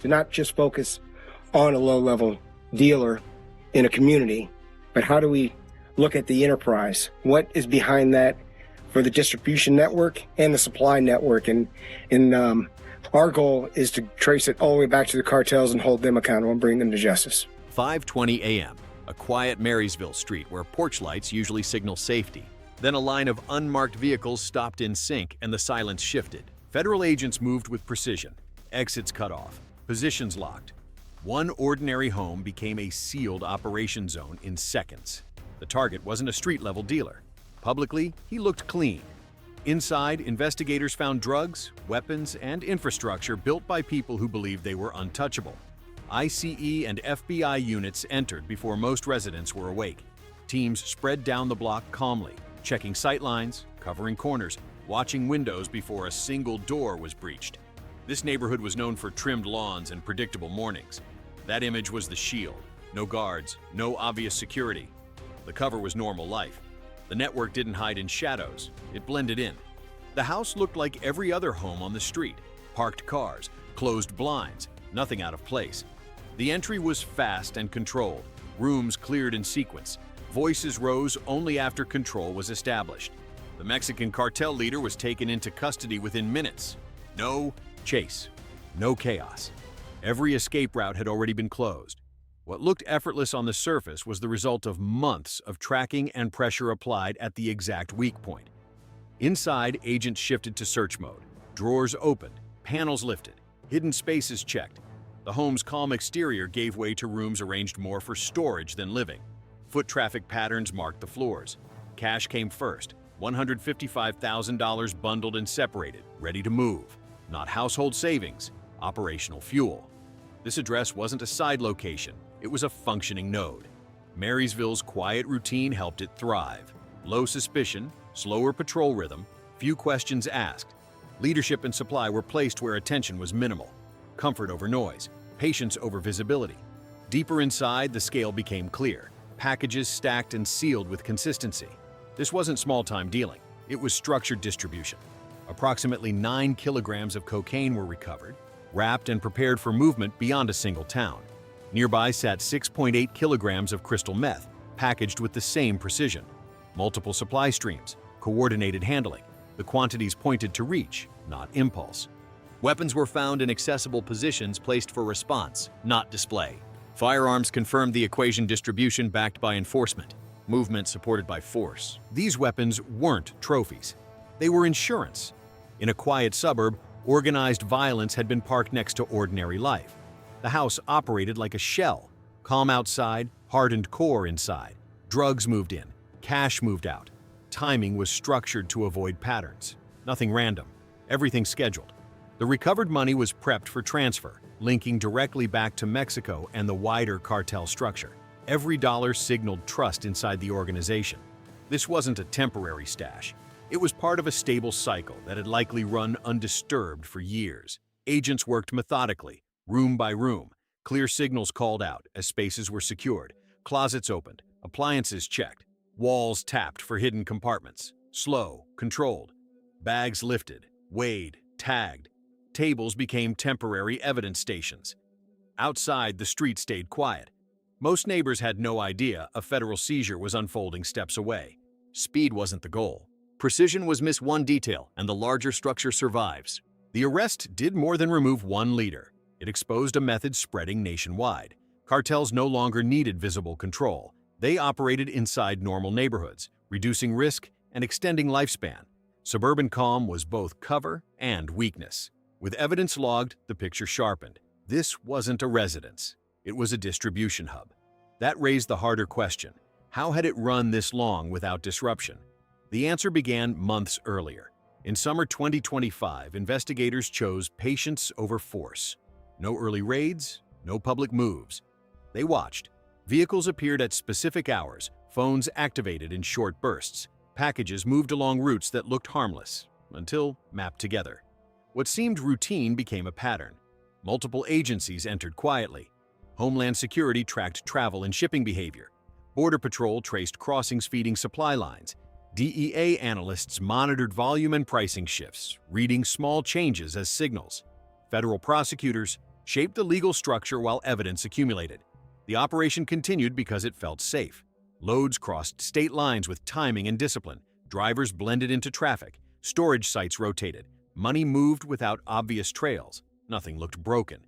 to not just focus on a low-level dealer in a community, but how do we look at the enterprise? What is behind that for the distribution network and the supply network? And our goal is to trace it all the way back to the cartels and hold them accountable and bring them to justice. 5:20 a.m., a quiet Marysville street where porch lights usually signal safety. Then a line of unmarked vehicles stopped in sync and the silence shifted. Federal agents moved with precision. Exits cut off, positions locked. One ordinary home became a sealed operation zone in seconds. The target wasn't a street-level dealer. Publicly, he looked clean. Inside, investigators found drugs, weapons, and infrastructure built by people who believed they were untouchable. ICE and FBI units entered before most residents were awake. Teams spread down the block calmly, checking sightlines, covering corners, watching windows before a single door was breached. This neighborhood was known for trimmed lawns and predictable mornings. That image was the shield. No guards, no obvious security. The cover was normal life. The network didn't hide in shadows. It blended in. The house looked like every other home on the street. Parked cars, closed blinds, nothing out of place. The entry was fast and controlled. Rooms cleared in sequence. Voices rose only after control was established. The Mexican cartel leader was taken into custody within minutes. No chase, no chaos. Every escape route had already been closed. What looked effortless on the surface was the result of months of tracking and pressure applied at the exact weak point. Inside, agents shifted to search mode. Drawers opened, panels lifted, hidden spaces checked. The home's calm exterior gave way to rooms arranged more for storage than living. Foot traffic patterns marked the floors. Cash came first, $155,000 bundled and separated, ready to move. Not household savings, operational fuel. This address wasn't a side location, it was a functioning node. Marysville's quiet routine helped it thrive. Low suspicion, slower patrol rhythm, few questions asked. Leadership and supply were placed where attention was minimal. Comfort over noise, patience over visibility. Deeper inside, the scale became clear. Packages stacked and sealed with consistency. This wasn't small-time dealing, it was structured distribution. Approximately 9 kilograms of cocaine were recovered, wrapped and prepared for movement beyond a single town. Nearby sat 6.8 kilograms of crystal meth, packaged with the same precision. Multiple supply streams, coordinated handling. The quantities pointed to reach, not impulse. Weapons were found in accessible positions placed for response, not display. Firearms confirmed the equation: distribution backed by enforcement, movement supported by force. These weapons weren't trophies. They were insurance. In a quiet suburb, organized violence had been parked next to ordinary life. The house operated like a shell. Calm outside, hardened core inside. Drugs moved in, cash moved out. Timing was structured to avoid patterns. Nothing random, everything scheduled. The recovered money was prepped for transfer, linking directly back to Mexico and the wider cartel structure. Every dollar signaled trust inside the organization. This wasn't a temporary stash. It was part of a stable cycle that had likely run undisturbed for years. Agents worked methodically, room by room. Clear signals called out as spaces were secured, closets opened, appliances checked, walls tapped for hidden compartments. Slow, controlled. Bags lifted, weighed, tagged. Tables became temporary evidence stations. Outside, the street stayed quiet. Most neighbors had no idea a federal seizure was unfolding steps away. Speed wasn't the goal. Precision was miss one detail, and the larger structure survives. The arrest did more than remove one leader. It exposed a method spreading nationwide. Cartels no longer needed visible control. They operated inside normal neighborhoods, reducing risk and extending lifespan. Suburban calm was both cover and weakness. With evidence logged, the picture sharpened. This wasn't a residence. It was a distribution hub. That raised the harder question. How had it run this long without disruption? The answer began months earlier. In summer 2025, investigators chose patience over force. No early raids, no public moves. They watched. Vehicles appeared at specific hours, phones activated in short bursts. Packages moved along routes that looked harmless, until mapped together. What seemed routine became a pattern. Multiple agencies entered quietly. Homeland Security tracked travel and shipping behavior. Border Patrol traced crossings feeding supply lines. DEA analysts monitored volume and pricing shifts, reading small changes as signals. Federal prosecutors shaped the legal structure while evidence accumulated. The operation continued because it felt safe. Loads crossed state lines with timing and discipline. Drivers blended into traffic. Storage sites rotated. Money moved without obvious trails. Nothing looked broken.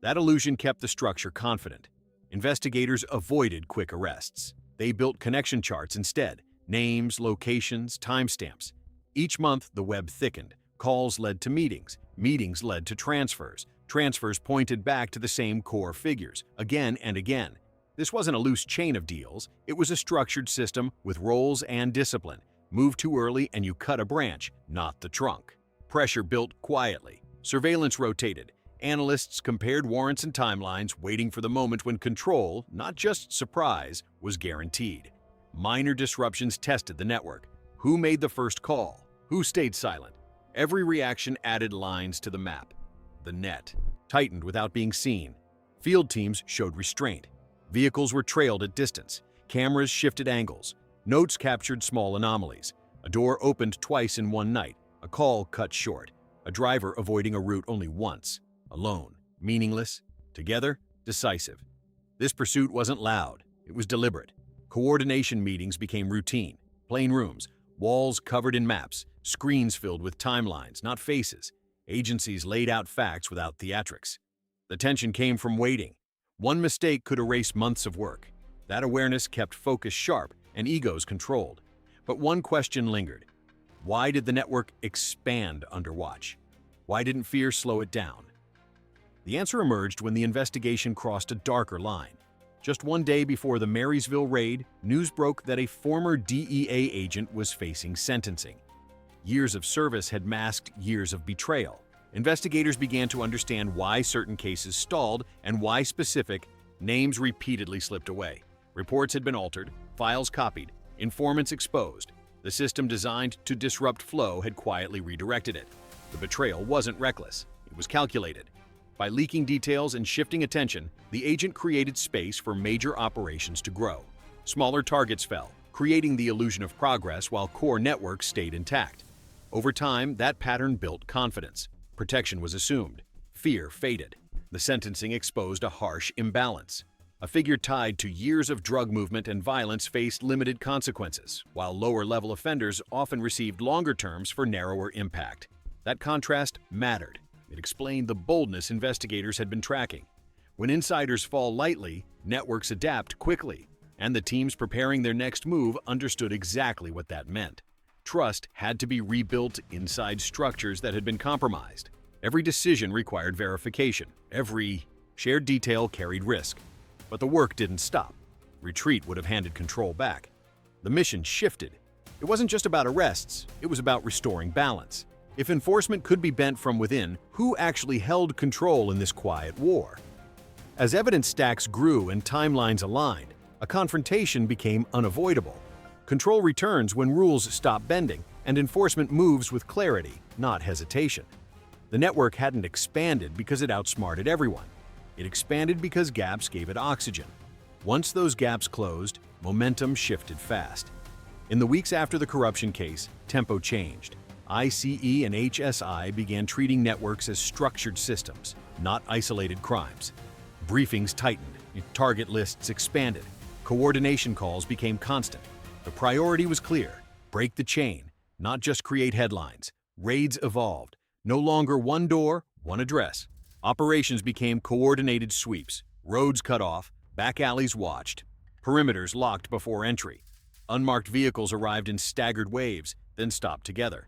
That illusion kept the structure confident. Investigators avoided quick arrests. They built connection charts instead. Names, locations, timestamps. Each month, the web thickened. Calls led to meetings. Meetings led to transfers. Transfers pointed back to the same core figures, again and again. This wasn't a loose chain of deals. It was a structured system with roles and discipline. Move too early and you cut a branch, not the trunk. Pressure built quietly. Surveillance rotated. Analysts compared warrants and timelines, waiting for the moment when control, not just surprise, was guaranteed. Minor disruptions tested the network. Who made the first call? Who stayed silent? Every reaction added lines to the map. The net tightened without being seen. Field teams showed restraint. Vehicles were trailed at distance. Cameras shifted angles. Notes captured small anomalies. A door opened twice in one night. A call cut short. A driver avoiding a route only once. Alone, meaningless, together, decisive. This pursuit wasn't loud. It was deliberate. Coordination meetings became routine. Plain rooms, walls covered in maps, screens filled with timelines, not faces. Agencies laid out facts without theatrics. The tension came from waiting. One mistake could erase months of work. That awareness kept focus sharp and egos controlled. But one question lingered. Why did the network expand under watch? Why didn't fear slow it down? The answer emerged when the investigation crossed a darker line. Just one day before the Marysville raid, news broke that a former DEA agent was facing sentencing. Years of service had masked years of betrayal. Investigators began to understand why certain cases stalled and why specific names repeatedly slipped away. Reports had been altered, files copied, informants exposed. The system designed to disrupt flow had quietly redirected it. The betrayal wasn't reckless. It was calculated. By leaking details and shifting attention, the agent created space for major operations to grow. Smaller targets fell, creating the illusion of progress while core networks stayed intact. Over time, that pattern built confidence. Protection was assumed. Fear faded. The sentencing exposed a harsh imbalance. A figure tied to years of drug movement and violence faced limited consequences, while lower-level offenders often received longer terms for narrower impact. That contrast mattered. It explained the boldness investigators had been tracking. When insiders fall lightly, networks adapt quickly, and the teams preparing their next move understood exactly what that meant. Trust had to be rebuilt inside structures that had been compromised. Every decision required verification. Every shared detail carried risk. But the work didn't stop. Retreat would have handed control back. The mission shifted. It wasn't just about arrests, it was about restoring balance. If enforcement could be bent from within, who actually held control in this quiet war? As evidence stacks grew and timelines aligned, a confrontation became unavoidable. Control returns when rules stop bending, and enforcement moves with clarity, not hesitation. The network hadn't expanded because it outsmarted everyone. It expanded because gaps gave it oxygen. Once those gaps closed, momentum shifted fast. In the weeks after the corruption case, tempo changed. ICE and HSI began treating networks as structured systems, not isolated crimes. Briefings tightened, target lists expanded, coordination calls became constant. The priority was clear: break the chain, not just create headlines. Raids evolved, no longer one door, one address. Operations became coordinated sweeps, roads cut off, back alleys watched, perimeters locked before entry. Unmarked vehicles arrived in staggered waves, then stopped together.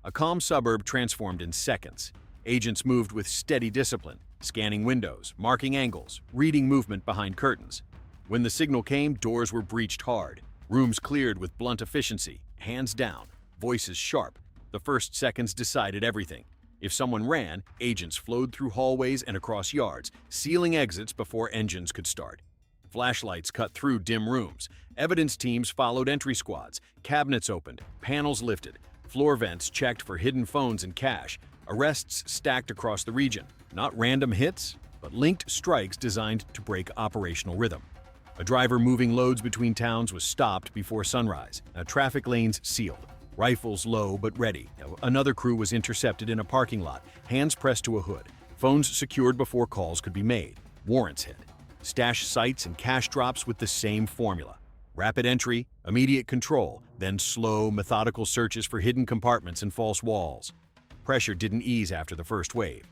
A calm suburb transformed in seconds. Agents moved with steady discipline, scanning windows, marking angles, reading movement behind curtains. When the signal came, doors were breached hard, rooms cleared with blunt efficiency, hands down, voices sharp. The first seconds decided everything. If someone ran, agents flowed through hallways and across yards, sealing exits before engines could start. Flashlights cut through dim rooms. Evidence teams followed entry squads. Cabinets opened, panels lifted. Floor vents checked for hidden phones and cash. Arrests stacked across the region. Not random hits, but linked strikes designed to break operational rhythm. A driver moving loads between towns was stopped before sunrise. Traffic lanes sealed. Rifles low but ready. Another crew was intercepted in a parking lot, hands pressed to a hood. Phones secured before calls could be made. Warrants hit. Stash sites and cash drops with the same formula. Rapid entry, immediate control, then slow, methodical searches for hidden compartments and false walls. Pressure didn't ease after the first wave.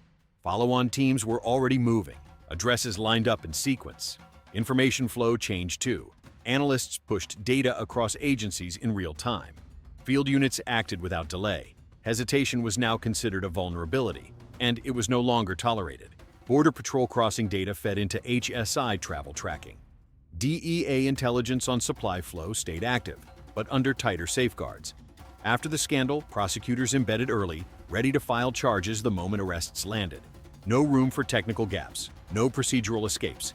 Follow-on teams were already moving. Addresses lined up in sequence. Information flow changed too. Analysts pushed data across agencies in real time. Field units acted without delay. Hesitation was now considered a vulnerability, and it was no longer tolerated. Border Patrol crossing data fed into HSI travel tracking. DEA intelligence on supply flow stayed active, but under tighter safeguards. After the scandal, prosecutors embedded early, ready to file charges the moment arrests landed. No room for technical gaps, no procedural escapes.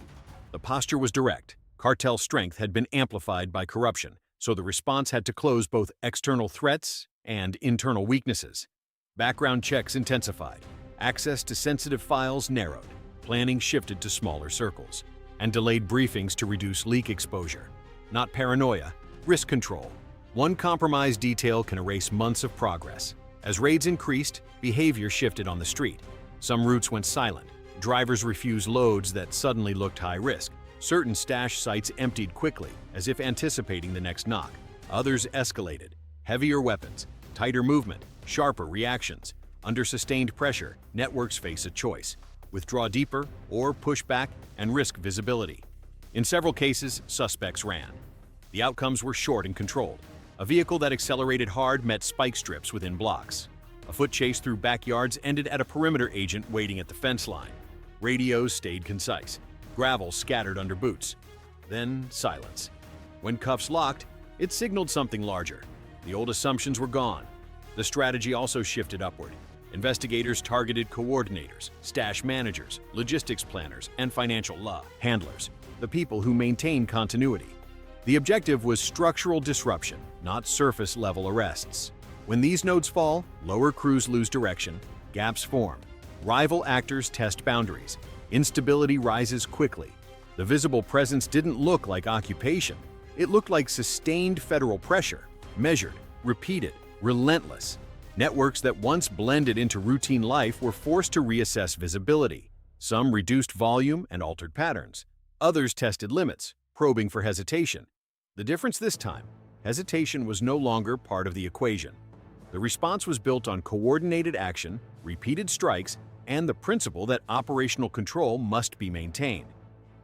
The posture was direct. Cartel strength had been amplified by corruption, so the response had to close both external threats and internal weaknesses. Background checks intensified. Access to sensitive files narrowed. Planning shifted to smaller circles. And delayed briefings to reduce leak exposure. Not paranoia, risk control. One compromised detail can erase months of progress. As raids increased, behavior shifted on the street. Some routes went silent. Drivers refused loads that suddenly looked high risk. Certain stash sites emptied quickly, as if anticipating the next knock. Others escalated. Heavier weapons, tighter movement, sharper reactions. Under sustained pressure, networks face a choice: withdraw deeper or push back and risk visibility. In several cases, suspects ran. The outcomes were short and controlled. A vehicle that accelerated hard met spike strips within blocks. A foot chase through backyards ended at a perimeter agent waiting at the fence line. Radios stayed concise. Gravel scattered under boots. Then silence. When cuffs locked, it signaled something larger. The old assumptions were gone. The strategy also shifted upward. Investigators targeted coordinators, stash managers, logistics planners, and financial law handlers, the people who maintain continuity. The objective was structural disruption, not surface-level arrests. When these nodes fall, lower crews lose direction, gaps form. Rival actors test boundaries. Instability rises quickly. The visible presence didn't look like occupation. It looked like sustained federal pressure, measured, repeated, relentless. Networks that once blended into routine life were forced to reassess visibility. Some reduced volume and altered patterns. Others tested limits, probing for hesitation. The difference this time, hesitation was no longer part of the equation. The response was built on coordinated action, repeated strikes, and the principle that operational control must be maintained.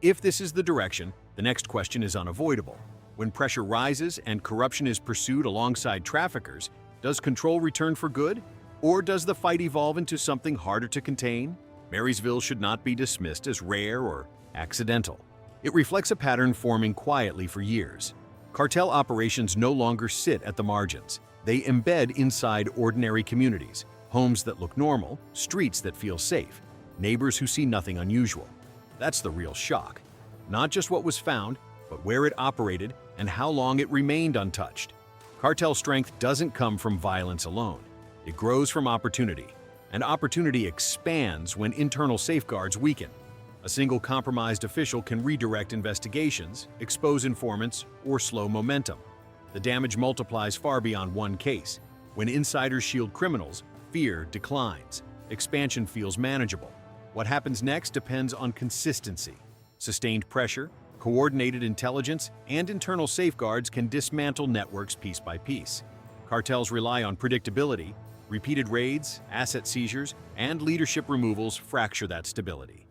If this is the direction, the next question is unavoidable. When pressure rises and corruption is pursued alongside traffickers, does control return for good? Or does the fight evolve into something harder to contain? Marysville should not be dismissed as rare or accidental. It reflects a pattern forming quietly for years. Cartel operations no longer sit at the margins. They embed inside ordinary communities, homes that look normal, streets that feel safe, neighbors who see nothing unusual. That's the real shock. Not just what was found, but where it operated and how long it remained untouched. Cartel strength doesn't come from violence alone. It grows from opportunity, and opportunity expands when internal safeguards weaken. A single compromised official can redirect investigations, expose informants, or slow momentum. The damage multiplies far beyond one case. When insiders shield criminals, fear declines. Expansion feels manageable. What happens next depends on consistency. Sustained pressure, coordinated intelligence, and internal safeguards can dismantle networks piece by piece. Cartels rely on predictability. Repeated raids, asset seizures, and leadership removals fracture that stability.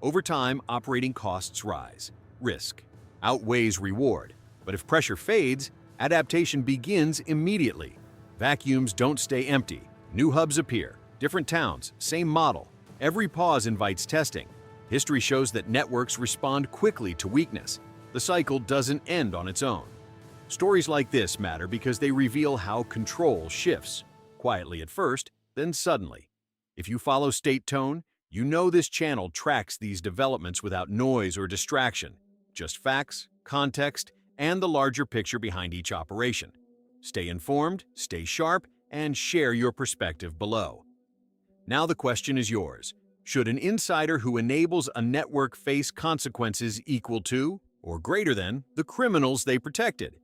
Over time, operating costs rise. Risk outweighs reward. But if pressure fades, adaptation begins immediately. Vacuums don't stay empty. New hubs appear. Different towns, same model. Every pause invites testing. History shows that networks respond quickly to weakness. The cycle doesn't end on its own. Stories like this matter because they reveal how control shifts. Quietly at first, then suddenly. If you follow state tone, you know this channel tracks these developments without noise or distraction. Just facts, context, and the larger picture behind each operation. Stay informed, stay sharp, and share your perspective below. Now the question is yours. Should an insider who enables a network face consequences equal to, or greater than, the criminals they protected?